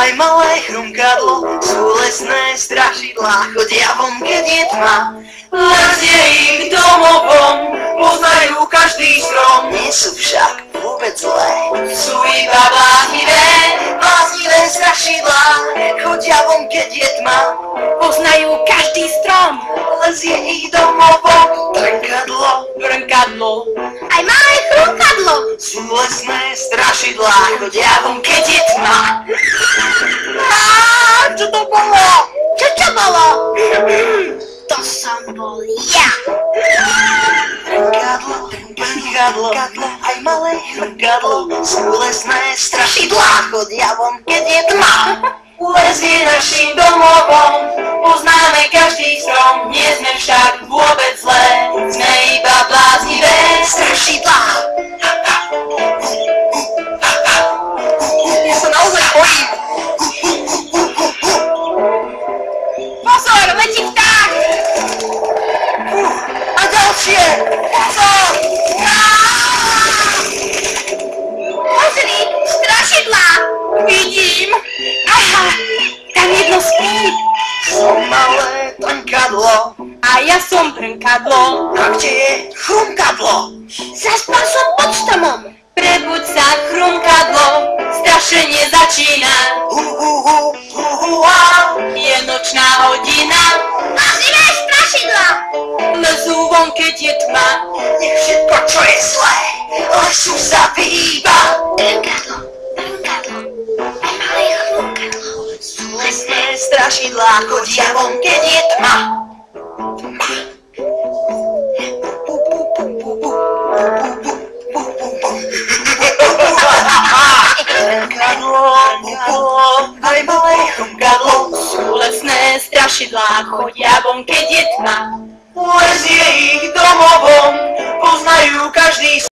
aj malé chrumkadlo, sú lesné strašidlá, chodia von, keď je tma. Les je ich domovom, poznajú každý strom. Nie sú však vôbec zlé, sú iba bláznivé strašidlá, chodia von, keď je tma. Poznajú každý strom. Les je ich domovom, brnkadlo, aj malé chrumkadlo. sú lesné strašidlá, chodia von, keď je tma. Čo to bolo? Čo bolo? To som bol ja. Brnkadlo, aj malé chrumkadlo, sú lesné strašidlá, chodia von, keď je tma. Les je našim domovom, poznáme každý strom, nie sme však vôbec zlé, sme iba bláznivé strašidlá. Ja sa naozaj bojím. Pozor, letí vták. A ďalšie! Pozor! Pozri, strašidlá. Vidím! Aha, tam jedno spí. Som malé brnkadlo. A ja som brnkadlo. A kde je chrumkadlo? Zaspal som pod stromom. Prebuď sa, chrumkadlo, strašenie začína. Je nočná hodina. Pozrivé strašidla. Lezú von, keď je tma. Nech všetko, čo je zlé, lesu sa vyhýba. Brnkadlo, aj malé chrumkadlo. Sú lesné strašidlá, chodia von, keď je tma. Brnkadlo, aj malé chrumkadlo, Sú lesné strašidlá, chodia von, keď je tma. les je ich domovom, poznajú každý